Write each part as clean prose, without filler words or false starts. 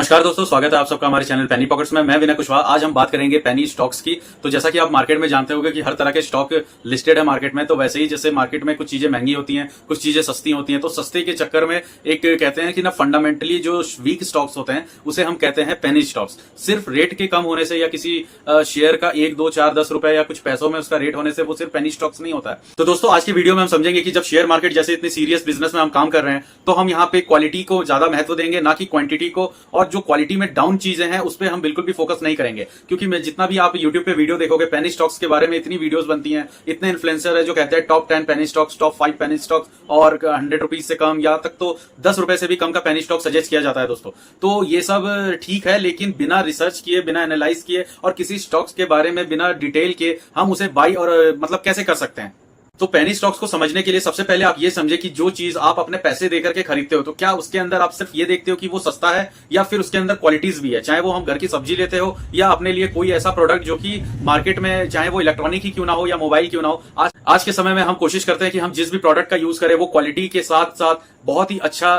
नमस्कार दोस्तों, स्वागत है आप सबका हमारे चैनल पेनी पॉकेट्स में। मैं विनय कुशवाहा। आज हम बात करेंगे पेनी स्टॉक्स की। तो जैसा कि आप मार्केट में जानते होंगे कि हर तरह के स्टॉक लिस्टेड है मार्केट में, तो वैसे ही जैसे मार्केट में कुछ चीजें महंगी होती हैं, कुछ चीजें सस्ती होती हैं, तो सस्ते के चक्कर में एक कहते हैं कि ना फंडामेंटली जो वीक स्टॉक्स होते हैं उसे हम कहते हैं पेनी स्टॉक्स। सिर्फ रेट के कम होने से या किसी शेयर का 1, 2, 4, 10 रुपए या कुछ पैसों में उसका रेट होने से वो सिर्फ पेनी स्टॉक्स नहीं होता है। तो दोस्तों आज की वीडियो में हम समझेंगे कि जब शेयर मार्केट जैसे इतनी सीरियस बिजनेस में हम काम कर रहे हैं तो हम यहाँ पे क्वालिटी को ज्यादा महत्व देंगे, ना कि क्वांटिटी को। और जो क्वालिटी में डाउन चीजें हैं उस पे हम बिल्कुल भी फोकस नहीं करेंगे, क्योंकि मैं जितना भी आप YouTube पे वीडियो देखोगे पेनी स्टॉक्स के बारे में इतनी वीडियोस बनती हैं, इतने इन्फ्लुएंसर है जो कहते हैं top 10 penny stocks, top 5 penny stocks, और 100 रुपीज से कम या तक तो 10 रुपए से भी कम का पेनी स्टॉक सजेस्ट किया जाता है दोस्तों। तो ये सब ठीक है, लेकिन बिना रिसर्च किए, बिना एनालाइज किए और किसी स्टॉक्स के बारे में बिना डिटेल के हम उसे बाई और मतलब कैसे कर सकते हैं। तो पेनी स्टॉक्स को समझने के लिए सबसे पहले आप ये समझे कि जो चीज आप अपने पैसे देकर के खरीदते हो तो क्या उसके अंदर आप सिर्फ ये देखते हो कि वो सस्ता है या फिर उसके अंदर क्वालिटीज भी है। चाहे वो हम घर की सब्जी लेते हो या अपने लिए कोई ऐसा प्रोडक्ट जो कि मार्केट में चाहे वो इलेक्ट्रॉनिक ही क्यों ना हो या मोबाइल क्यों ना हो, आज के समय में हम कोशिश करते हैं कि हम जिस भी प्रोडक्ट का यूज करें वो क्वालिटी के साथ साथ बहुत ही अच्छा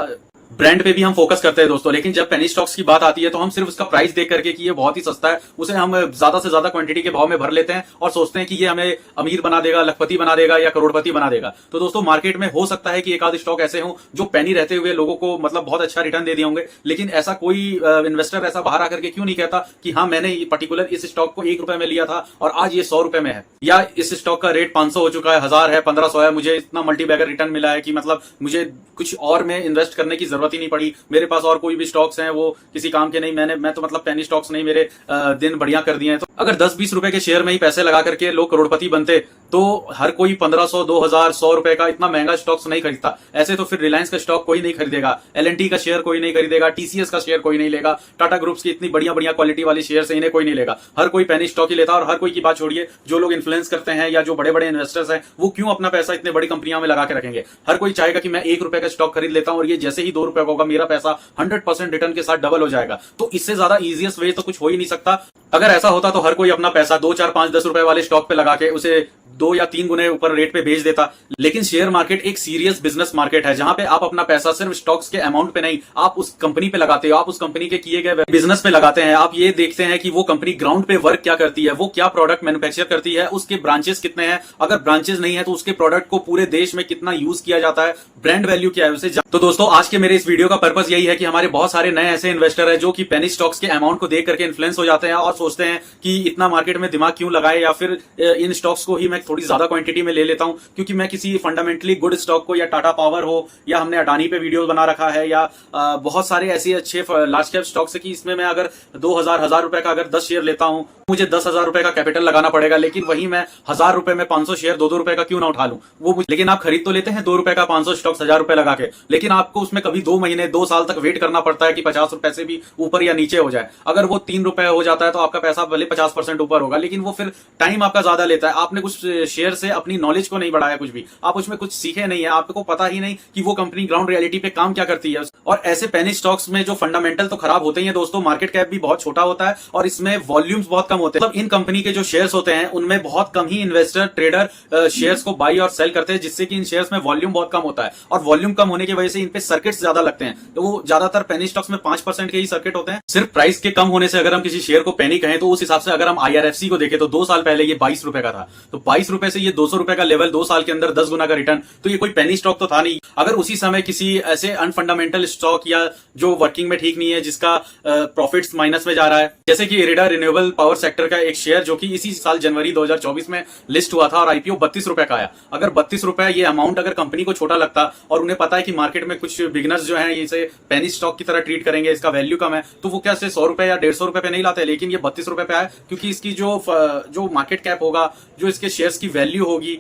ब्रांड पे भी हम फोकस करते हैं दोस्तों। लेकिन जब पेनी स्टॉक्स की बात आती है तो हम सिर्फ उसका प्राइस देख करके कि ये बहुत ही सस्ता है उसे हम ज्यादा से ज्यादा क्वांटिटी के भाव में भर लेते हैं और सोचते हैं कि ये हमें अमीर बना देगा, लखपति बना देगा या करोड़पति बना देगा। तो दोस्तों मार्केट में हो सकता है कि एक आध स्टॉक ऐसे हों जो पेनी रहते हुए लोगों को मतलब बहुत अच्छा रिटर्न दे दिए होंगे, लेकिन ऐसा कोई इन्वेस्टर ऐसा बाहर आकर के क्यों नहीं कहता कि हाँ मैंने पर्टिकुलर इस स्टॉक को 1 रुपए में लिया था और आज ये 100 रुपए में है, या इस स्टॉक का रेट 500 हो चुका है, 1000 है, 1500 है, मुझे इतना मल्टी बैगर रिटर्न मिला है कि मतलब मुझे कुछ और में इन्वेस्ट करने की जरूरत ही नहीं पड़ी, मेरे पास और कोई भी स्टॉक्स हैं वो किसी काम के नहीं, मैं तो मतलब पेनी स्टॉक्स नहीं, मेरे दिन बढ़िया कर दिए हैं। तो अगर 10-20 रुपए के शेयर में ही पैसे लगा करके लोग करोड़पति बनते तो हर कोई 1500, 2000, 100 रुपए का इतना महंगा स्टॉक्स नहीं खरीदता। ऐसे तो फिर रिलायंस का स्टॉक कोई नहीं खरीदेगा, एल&टी का शेयर कोई नहीं खरीदेगा, टीसीएस का शेयर कोई नहीं लेगा, टाटा ग्रुप्स की इतनी बढ़िया बढ़िया क्वालिटी वाली शेयर से इन्हें कोई नहीं लेगा। हर कोई पेनी स्टॉक ही लेता है। और हर कोई की बात छोड़िए, जो लोग इन्फ्लुएंस करते हैं या जो बड़े बड़े इन्वेस्टर्स हैं वो क्यों अपना पैसा इतने बड़ी कंपनियों में लगा के रखेंगे। हर कोई चाहेगा कि मैं 1 रुपए का स्टॉक खरीद लेता हूं और ये जैसे ही 2 रुपए का होगा मेरा पैसा 100% रिटर्न के साथ डबल हो जाएगा। तो इससे ज्यादा इजीएस्ट वे तो कुछ हो ही नहीं सकता। अगर ऐसा होता तो हर कोई अपना पैसा 2, 4, 5, 10 रुपए वाले स्टॉक पे लगा के उसे 2 या 3 गुने ऊपर रेट पे बेच देता। लेकिन शेयर मार्केट एक सीरियस बिजनेस मार्केट है जहां पे आप अपना पैसा सिर्फ स्टॉक्स के अमाउंट पे नहीं, आप उस कंपनी पे लगाते हो, आप उस कंपनी के किए गए बिजनेस पे लगाते हैं। आप ये देखते हैं कि वो कंपनी ग्राउंड पे वर्क क्या करती है, वो क्या प्रोडक्ट मैन्युफैक्चर करती है, उसके ब्रांचेस कितने हैं, अगर ब्रांचेस नहीं है तो उसके प्रोडक्ट को पूरे देश में कितना यूज किया जाता है, ब्रांड वैल्यू क्या है उसे। तो दोस्तों आज के मेरे इस वीडियो का पर्पस यही है कि हमारे बहुत सारे नए ऐसे इन्वेस्टर है जो कि पेनी स्टॉक्स के अमाउंट को देख करके इन्फ्लुएंस हो जाते हैं और सोचते हैं कि इतना मार्केट में दिमाग क्यों लगाए, या फिर इन स्टॉक्स को ही मैं थोड़ी ज्यादा क्वांटिटी में ले लेता हूं क्योंकि मैं किसी फंडामेंटली गुड स्टॉक को, या टाटा पावर हो या हमने अडानी पे वीडियो बना रखा है, या बहुत सारे ऐसे अच्छे लार्ज कैप स्टॉक्स है कि इसमें मैं अगर 1000 रुपए का अगर 10 शेयर लेता हूं मुझे 10,000 रुपए का कैपिटल लगाना पड़ेगा, लेकिन वही मैं 1000 रुपए में 500 शेयर 2-2 रुपए का क्यों ना उठा लूं वो। लेकिन आप खरीद तो लेते हैं 2 रुपए का 500 स्टॉक्स 1000 रुपए लगा के, लेकिन आपको उसमें कभी 2 महीने 2 साल तक वेट करना पड़ता है कि 50 रुपए से भी ऊपर या नीचे हो जाए। अगर वो 3 रुपए हो जाता है तो आपका पैसा भले 50% ऊपर होगा, लेकिन वो फिर टाइम आपका ज्यादा लेता है। आपने कुछ शेयर से अपनी नॉलेज को नहीं बढ़ाया, कुछ भी आप उसमें कुछ सीखे नहीं है, आपको पता ही नहीं कि वो कंपनी ग्राउंड रियलिटी पे काम क्या करती है। और ऐसे पेनी स्टॉक्स में जो फंडामेंटल तो खराब होते ही है दोस्तों, मार्केट कैप भी बहुत छोटा होता है और इसमें वॉल्यूम्स बहुत कम होते हैं। मतलब इन कंपनी के जो शेयर्स होते हैं उनमें बहुत कम ही इन्वेस्टर ट्रेडर शेयर्स को बाई और सेल करते हैं, जिससे कि इन शेयर्स में वॉल्यूम बहुत कम होता है। और वॉल्यूम कम होने की वजह से इन पे सर्किट्स ज्यादा लगते हैं, तो वो ज्यादातर पेनी स्टॉक्स में 5% के ही सर्किट होते हैं। सिर्फ प्राइस के कम होने से अगर हम किसी शेयर को पेनी कहें तो उस हिसाब से अगर हम IRFC को देखें तो 2 साल पहले ये 22 रुपए का था, तो 22 रुपए से ये 200 रुपए का लेवल 2 साल के अंदर 10 गुना का रिटर्न, तो ये कोई पेनी स्टॉक तो था नहीं। अगर उसी समय किसी ऐसे अनफंडामेंटल स्टॉक या जो वर्किंग में ठीक नहीं है, जिसका प्रॉफिट्स माइनस में जा रहा है, जैसे कि इरिडा रिन्यूएबल पावर सेक्टर का एक शेयर जो कि इसी साल जनवरी 2024 में लिस्ट हुआ था और आईपीओ 32 रुपए का आया। अगर 32 रुपए ये अमाउंट अगर कंपनी को छोटा लगता और उन्हें पता है कि मार्केट में कुछ बिगनर्स जो हैं इसे पेनी स्टॉक की तरह ट्रीट करेंगे, इसका वैल्यू कम है, तो वो क्या 100 रुपए या 150 रुपए पे नहीं लाते। लेकिन ये 32 रुपए पे आया क्योंकि इसकी जो मार्केट कैप होगा, जो इसके शेयर्स की वैल्यू होगी,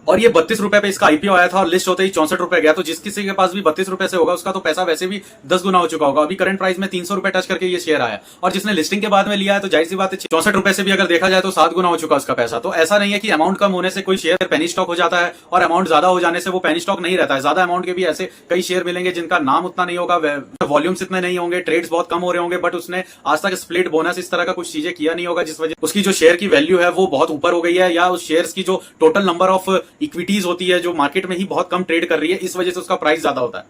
और ये 32 रुपए पे इसका आईपीओ आया था और लिस्ट होते ही 64 रुपए गया। तो जिस किसी के पास भी 32 रुपए से होगा उसका तो पैसा वैसे भी 10 गुना हो चुका होगा। अभी करंट प्राइस में 300 रुपए टच करके ये शेयर आया, और जिसने लिस्टिंग के बाद में लिया है तो जाहिर सी बात है 64 रुपए से भी अगर देखा जाए तो 7 गुना हो चुका उसका पैसा। तो ऐसा नहीं है कि अमाउंट कम होने से कोई शेयर पेनी स्टॉक हो जाता है और अमाउंट ज्यादा हो जाने से वो पेनी स्टॉक नहीं रहता है। ज्यादा अमाउंट के भी ऐसे कई शेयर मिलेंगे जिनका नाम उतना नहीं होगा, वॉल्यूम्स इतने नहीं होंगे, ट्रेड्स बहुत कम हो रहे होंगे, बट उसने आज तक स्प्लिट बोनस इस तरह का कुछ चीजें किया नहीं होगा, जिस वजह उसकी जो शेयर की वैल्यू है वो बहुत ऊपर हो गई है, या उस शेयर्स की जो टोटल नंबर ऑफ इक्विटीज होती है जो मार्केट में ही बहुत कम ट्रेड कर रही है, इस वजह से उसका प्राइस ज्यादा होता है।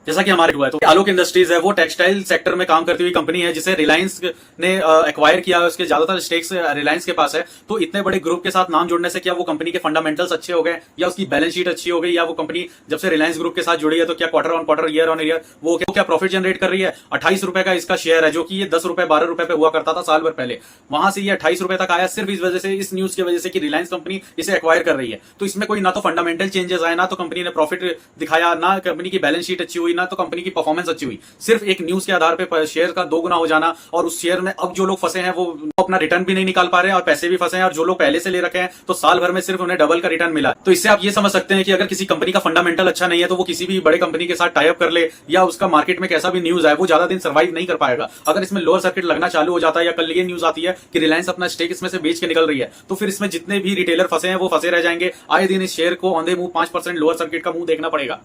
जैसा कि हमारे हुआ है, तो आलोक इंडस्ट्रीज है वो टेक्सटाइल सेक्टर में काम करती हुई कंपनी है जिसे रिलायंस ने एक्वायर किया है, उसके ज्यादातर स्टेक्स रिलायंस के पास है। तो इतने बड़े ग्रुप के साथ नाम जोड़ने से क्या वो कंपनी के फंडामेंटल्स अच्छे हो गए या उसकी बैलेंस शीट अच्छी हो गई, या वो कंपनी जब से रिलायंस ग्रुप के साथ जुड़ी है तो क्या quarter on quarter year on year वो क्या प्रॉफिट जनरेट कर रही है। 28 रुपए का इसका शेयर है, जो कि ये 10 रुपए 12 रुपए पे हुआ करता था साल भर पहले, वहां से ये 28 रुपए तक आया सिर्फ इस वजह से, इस न्यूज की वजह से कि रिलायंस कंपनी इसे एक्वायर कर रही है। तो इसमें कोई ना तो फंडामेंटल चेंजेस आए, ना तो कंपनी ने प्रॉफिट दिखाया, ना कंपनी की बैलेंस शीट अच्छी हुई, ना तो कंपनी की परफॉर्मेंस अच्छी हुई। सिर्फ एक न्यूज के आधार पे शेयर का 2 गुना हो जाना, और उस शेयर में अब जो लोग फंसे हैं वो अपना रिटर्न भी नहीं निकाल पा रहे हैं और पैसे भी फंसे हैं, और जो लोग पहले से ले रखे हैं तो साल भर में सिर्फ उन्हें डबल का रिटर्न मिला। तो इससे आप ये समझ सकते हैं कि अगर किसी कंपनी का फंडामेंटल अच्छा नहीं है तो वो किसी भी बड़े कंपनी के साथ टाई अप कर ले या उसका मार्केट में कैसा भी न्यूज है वो ज्यादा दिन सर्वाइव नहीं कर पाएगा। अगर इसमें लोअर सर्किट लगना चालू हो जाता है या कल ये न्यूज आती है कि रिलायंस अपना स्टेक इसमें से बेच के निकल रही है, तो फिर इसमें जितने भी रिटेलर फंसे हैं वो फंसे रह जाएंगे। आए दिन इस शेयर को on the move 5% lower circuit का मुंह देखना पड़ेगा।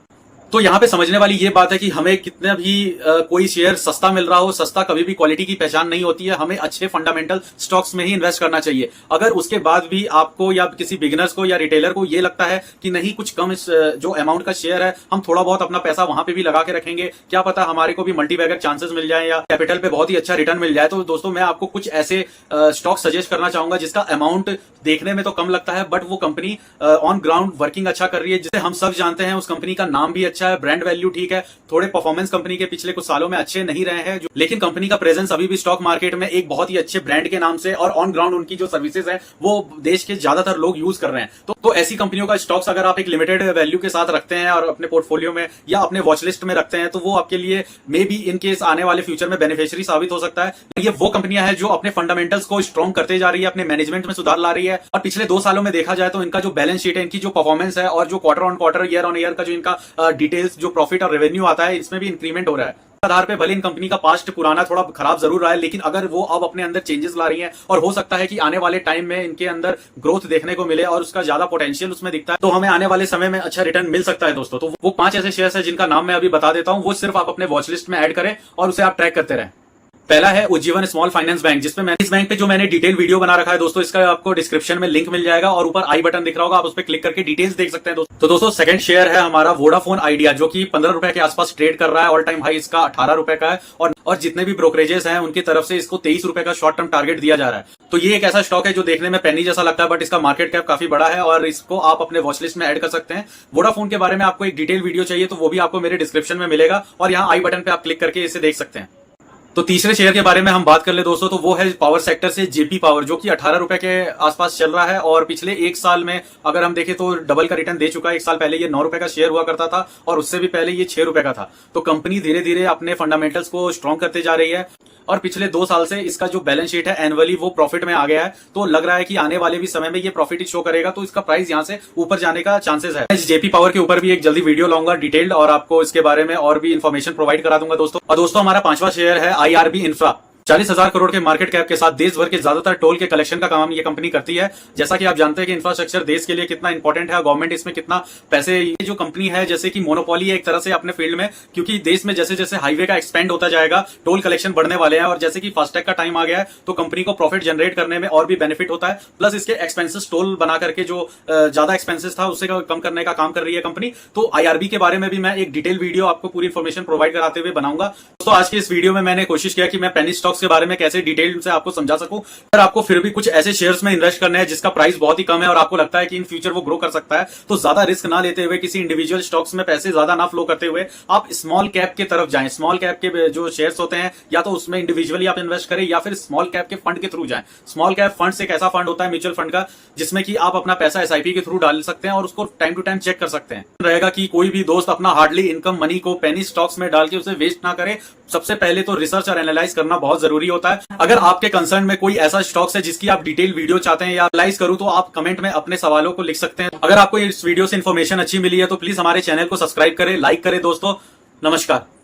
तो यहाँ पे समझने वाली ये बात है कि हमें कितना भी कोई शेयर सस्ता मिल रहा हो, सस्ता कभी भी क्वालिटी की पहचान नहीं होती है। हमें अच्छे फंडामेंटल स्टॉक्स में ही इन्वेस्ट करना चाहिए। अगर उसके बाद भी आपको या किसी बिगिनर्स को या रिटेलर को ये लगता है कि नहीं कुछ कम जो अमाउंट का शेयर है हम थोड़ा बहुत अपना पैसा वहां पे भी लगा के रखेंगे, क्या पता हमारे को भी मल्टीबैगर चांसेस मिल जाए या कैपिटल पे बहुत ही अच्छा रिटर्न मिल जाए, तो दोस्तों मैं आपको कुछ ऐसे स्टॉक सजेस्ट करना चाहूंगा जिसका अमाउंट देखने में तो कम लगता है बट वो कंपनी ऑन ग्राउंड वर्किंग अच्छा कर रही है, जिसे हम सब जानते हैं। उस कंपनी का नाम भी अच्छा है, ब्रांड वैल्यू ठीक है, थोड़े परफॉर्मेंस कंपनी के पिछले कुछ सालों में अच्छे नहीं रहे हैं, लेकिन कंपनी का प्रेजेंस अभी भी स्टॉक मार्केट में एक बहुत ही अच्छे ब्रांड के नाम से और ऑन ग्राउंड उनकी जो सर्विसेज है वो देश के ज्यादातर लोग यूज कर रहे हैं। तो ऐसी कंपनियों का स्टॉक्स अगर आप एक लिमिटेड वैल्यू के साथ रखते हैं और अपने पोर्टफोलियो में या अपने वॉच लिस्ट में रखते हैं तो वो आपके लिए मे बी इन केस आने वाले फ्यूचर में बेनिफिशियरी साबित हो सकता है। ये वो कंपनियां हैं जो अपने फंडामेंटल्स को स्ट्रॉन्ग करते जा रही है, अपने मैनेजमेंट में सुधार ला रही है, और पिछले 2 सालों में देखा जाए तो इनका जो बैलेंस शीट है, इनकी जो परफॉर्मेंस है और जो quarter on quarter year on year का जो इनका डिटेल्स जो प्रॉफिट और रेवेन्यू आता है इसमें भी इंक्रीमेंट हो रहा है। आधार पे भले इन कंपनी का पास्ट पुराना थोड़ा खराब जरूर रहा है, लेकिन अगर वो अब अपने अंदर चेंजेस ला रही हैं और हो सकता है कि आने वाले टाइम में इनके अंदर ग्रोथ देखने को मिले और उसका ज्यादा पोटेंशियल उसमें दिखता है, तो हमें आने वाले समय में अच्छा रिटर्न मिल सकता है दोस्तों। तो वो 5 ऐसे शेयर्स हैं जिनका नाम मैं अभी बता देता हूं, वो सिर्फ आप अपने वॉच लिस्ट में ऐड करें और उसे आप ट्रैक करते रहें। पहला है उज्जीवन स्मॉल फाइनेंस बैंक, जिसपे मैंने इस बैंक पे जो मैंने डिटेल वीडियो बना रखा है दोस्तों, इसका आपको डिस्क्रिप्शन में लिंक मिल जाएगा और ऊपर आई बटन दिख रहा होगा, आप उस पर क्लिक करके डिटेल्स देख सकते हैं दोस्तों। तो दोस्तों सेकंड शेयर है हमारा वोडाफोन आइडिया, जो कि 15 रुपए के आसपास ट्रेड कर रहा है। ऑल टाइम हाई इसका 18 रुपए का है और जितने भी ब्रोकरेजेस हैं उनकी तरफ से इसको 23 रुपए का शॉर्ट टर्म टारगेट दिया जा रहा है। तो ये एक ऐसा स्टॉक है जो देखने में पेनी जैसा लगता है बट इसका मार्केट कैप काफी बड़ा है और इसको आप अपने वॉच लिस्ट में ऐड कर सकते हैं। वोडाफोन के बारे में आपको एक डिटेल वीडियो चाहिए तो वो भी आपको मेरे डिस्क्रिप्शन में मिलेगा और यहाँ आई बटन पे आप क्लिक करके इसे देख सकते हैं। तो तीसरे शेयर के बारे में हम बात कर ले दोस्तों, तो वो है पावर सेक्टर से जेपी पावर, जो कि 18 रुपए के आसपास चल रहा है और पिछले 1 साल में अगर हम देखें तो डबल का रिटर्न दे चुका है। 1 साल पहले ये 9 रुपए का शेयर हुआ करता था और उससे भी पहले ये 6 रुपए का था। तो कंपनी धीरे धीरे अपने फंडामेंटल्स को स्ट्रॉन्ग करते जा रही है और पिछले 2 साल से इसका जो बैलेंस शीट है एनुअली वो प्रॉफिट में आ गया है। तो लग रहा है कि आने वाले भी समय में ये प्रॉफिट ही शो करेगा, तो इसका प्राइस यहाँ से ऊपर जाने का चांसेस है। जेपी पावर के ऊपर भी एक जल्दी वीडियो लाऊंगा डिटेल्ड और आपको इसके बारे में और भी इन्फॉर्मेशन प्रोवाइड करा दूंगा दोस्तों। और दोस्तों हमारा 5वां शेयर है आईआरबी इंफ्रा। 40,000 करोड़ के मार्केट कैप के साथ देश भर के ज्यादातर टोल के कलेक्शन का काम ये कंपनी करती है। जैसा कि आप जानते हैं कि इंफ्रास्ट्रक्चर देश के लिए कितना इंपॉर्टेंट है, गवर्नमेंट इसमें कितना पैसे, ये जो कंपनी है जैसे कि मोनोपोली है एक तरह से अपने फील्ड में, क्योंकि देश में जैसे जैसे हाईवे का एक्सपेंड होता जाएगा टोल कलेक्शन बढ़ने वाले हैं और जैसे कि फास्टैग का टाइम आ गया है तो कंपनी को प्रॉफिट जनरेट करने में और भी बेनिफिट होता है। प्लस इसके एक्सपेंसेस टोल बना करके जो ज्यादा एक्सपेंसेस था उससे कम करने का काम कर रही है कंपनी। तो आईआरबी के बारे में भी मैं एक डिटेल वीडियो आपको पूरी इन्फॉर्मेशन प्रोवाइड कराते हुए बनाऊंगा। तो आज की इस वीडियो में मैंने कोशिश किया कि मैं पेनी स्टॉक्स के बारे में कैसे डिटेल से आपको समझा सकूं। अगर आपको फिर भी कुछ ऐसे शेयर्स में इन्वेस्ट करने हैं जिसका प्राइस बहुत ही कम है और आपको लगता है कि इन फ्यूचर वो ग्रो कर सकता है, तो ज्यादा रिस्क ना लेते हुए, किसी इंडिविजुअल स्टॉक्स में पैसे ज्यादा ना फ्लो करते हुए आप स्मॉल कैप की तरफ जाएं। स्मॉल कैप के जो शेयर्स होते हैं या तो उसमें इंडिविजुअली आप इन्वेस्ट करें या फिर स्मॉल कैप के फंड के थ्रू जाएं। स्मॉल कैप फंड एक ऐसा फंड होता है म्यूचुअल फंड का जिसमें कि आप अपना पैसा एसआईपी के थ्रू डाल सकते हैं और उसको टाइम टू टाइम चेक कर सकते हैं। रहेगा कि कोई भी दोस्त अपना हार्डली इनकम मनी को पेनी स्टॉक्स में डाल के उसे वेस्ट ना करे। सबसे पहले तो रिसर्च और एनालाइज करना बहुत जरूरी होता है। अगर आपके कंसर्न में कोई ऐसा स्टॉक्स है जिसकी आप डिटेल वीडियो चाहते हैं या एनालाइज करूं तो आप कमेंट में अपने सवालों को लिख सकते हैं। अगर आपको इस वीडियो से इन्फॉर्मेशन अच्छी मिली है तो प्लीज हमारे चैनल को सब्सक्राइब करें, लाइक करें दोस्तों। नमस्कार।